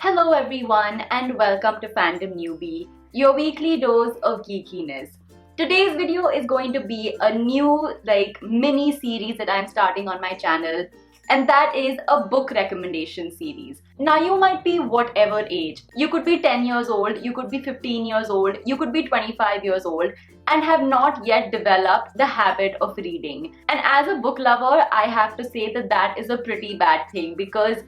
Hello everyone and welcome to Fandom Newbie, your weekly dose of geekiness. Today's video is going to be a new mini series that I'm starting on my channel, and that is a book recommendation series. Now you might be whatever age. You could be 10 years old, you could be 15 years old, you could be 25 years old and have not yet developed the habit of reading. And as a book lover, I have to say that that is a pretty bad thing because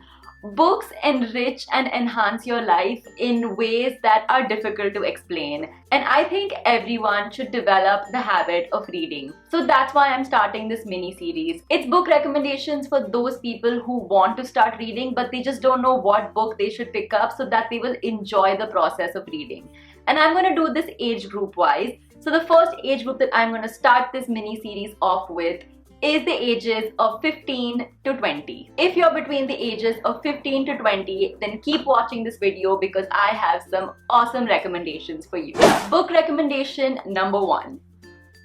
books enrich and enhance your life in ways that are difficult to explain, and I think everyone should develop the habit of reading. So that's why I'm starting this mini series. It's book recommendations for those people who want to start reading but they just don't know what book they should pick up so that they will enjoy the process of reading. And I'm going to do this age group wise. So the first age group that I'm going to start this mini series off with is the ages of 15 to 20. If you're between the ages of 15 to 20, then keep watching this video because I have some awesome recommendations for you. Book recommendation number 1.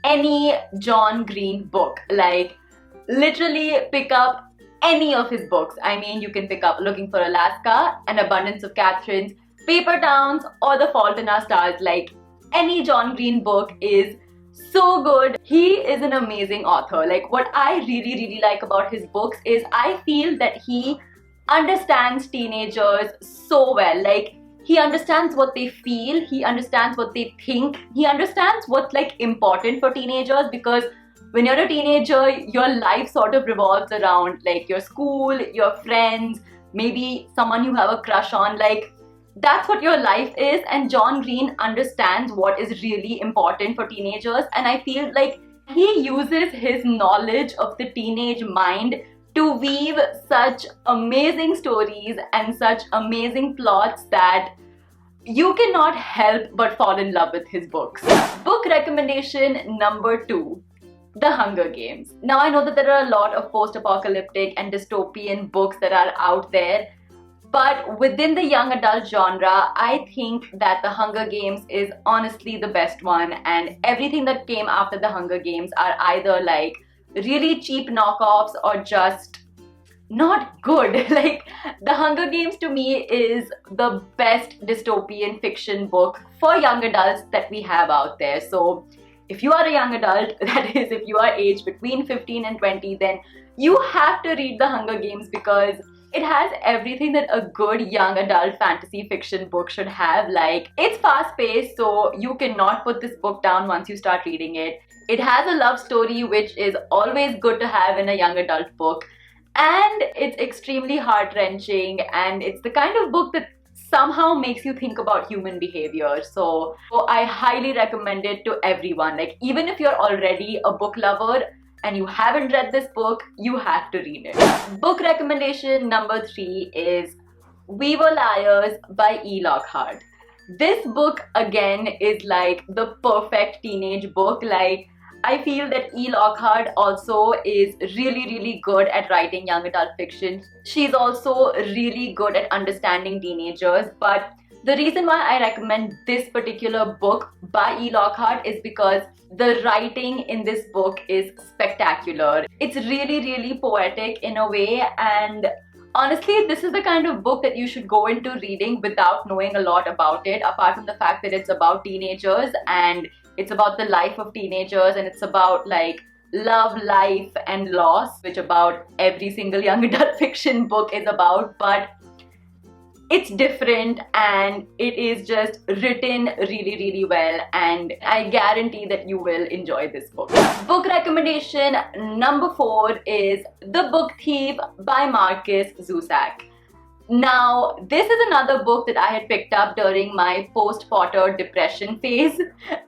Any John Green book. Like, literally pick up any of his books. I mean, you can pick up Looking for Alaska, An Abundance of Catherines, Paper Towns, or The Fault in Our Stars. Like, any John Green book is so good. He is an amazing author. Like, what I really like about his books is I feel that he understands teenagers so well. Like, he understands what they feel, he understands what they think, he understands what's important for teenagers, because when you're a teenager, your life sort of revolves around your school, your friends, maybe someone you have a crush on. That's what your life is, and John Green understands what is really important for teenagers, and I feel like he uses his knowledge of the teenage mind to weave such amazing stories and such amazing plots that you cannot help but fall in love with his books. Book recommendation number 2. The Hunger Games. Now I know that there are a lot of post-apocalyptic and dystopian books that are out there, but within the young adult genre, I think that The Hunger Games is honestly the best one, and everything that came after The Hunger Games are either really cheap knockoffs or just not good. The Hunger Games to me is the best dystopian fiction book for young adults that we have out there. So if you are a young adult, that is if you are aged between 15 and 20, then you have to read The Hunger Games because it has everything that a good young adult fantasy fiction book should have. It's fast-paced, so you cannot put this book down once you start reading it. It has a love story, which is always good to have in a young adult book. And it's extremely heart-wrenching, and it's the kind of book that somehow makes you think about human behavior. So I highly recommend it to everyone. Even if you're already a book lover and you haven't read this book, you have to read it. Book recommendation number 3 is We Were Liars by E. Lockhart. This book again is the perfect teenage book. I feel that E. Lockhart also is really good at writing young adult fiction. She's also really good at understanding teenagers, but the reason why I recommend this particular book by E. Lockhart is because the writing in this book is spectacular. It's really poetic in a way, and honestly, this is the kind of book that you should go into reading without knowing a lot about it, apart from the fact that it's about teenagers and it's about the life of teenagers, and it's about love, life, and loss, which about every single young adult fiction book is about. But it's different and it is just written really well, and I guarantee that you will enjoy this book. Book recommendation number 4 is The Book Thief by Marcus Zusak. Now, this is another book that I had picked up during my post-Potter depression phase.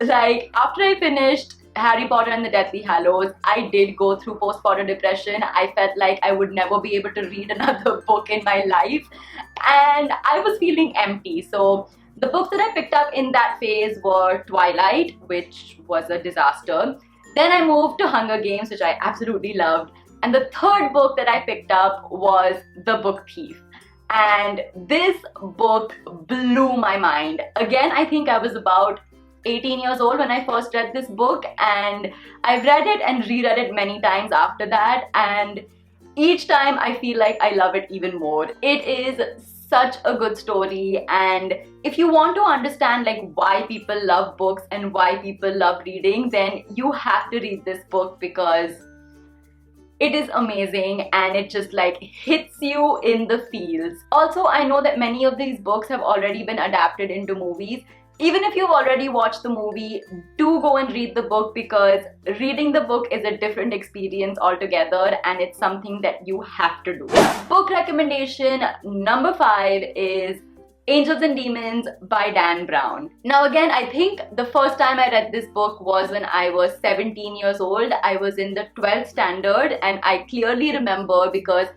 After I finished Harry Potter and the Deathly Hallows, I did go through post-Potter depression. I felt like I would never be able to read another book in my life, and I was feeling empty. So the books that I picked up in that phase were Twilight, which was a disaster. Then I moved to Hunger Games, which I absolutely loved. And the third book that I picked up was The Book Thief. And this book blew my mind. Again, I think I was about 18 years old when I first read this book, and I've read it and reread it many times after that, and each time I feel like I love it even more. It is such a good story, and if you want to understand like why people love books and why people love reading, then you have to read this book because it is amazing and it just like hits you in the feels. Also, I know that many of these books have already been adapted into movies. Even if you've already watched the movie, do go and read the book because reading the book is a different experience altogether and it's something that you have to do. Book recommendation number 5 is Angels and Demons by Dan Brown. Now again, I think the first time I read this book was when I was 17 years old. I was in the 12th standard and I clearly remember because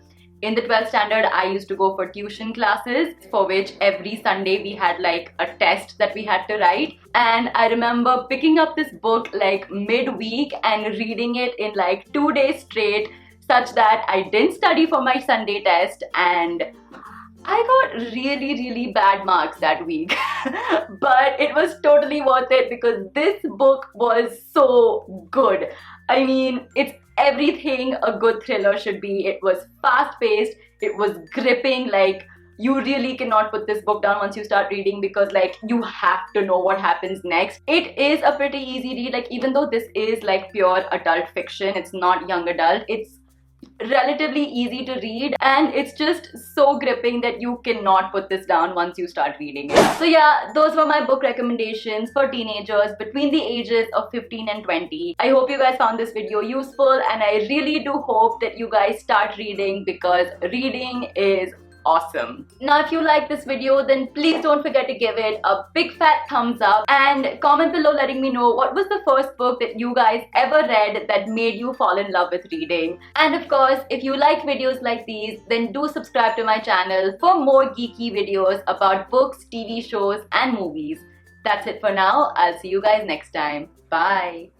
in the 12th standard, I used to go for tuition classes for which every Sunday we had like a test that we had to write. And I remember picking up this book like midweek and reading it in like 2 days straight such that I didn't study for my Sunday test and I got really bad marks that week. But it was totally worth it because this book was so good. I mean, it's everything a good thriller should be. It was fast-paced, it was gripping, like you really cannot put this book down once you start reading because like you have to know what happens next. It is a pretty easy read, like even though this is like pure adult fiction, it's not young adult, it's relatively easy to read and it's just so gripping that you cannot put this down once you start reading it. So yeah, those were my book recommendations for teenagers between the ages of 15 and 20. I hope you guys found this video useful and I really do hope that you guys start reading because reading is awesome. Now if you like this video, then please don't forget to give it a big fat thumbs up and comment below letting me know what was the first book that you guys ever read that made you fall in love with reading. And of course, if you like videos like these, then do subscribe to my channel for more geeky videos about books, TV shows and movies. That's it for now. I'll see you guys next time. Bye.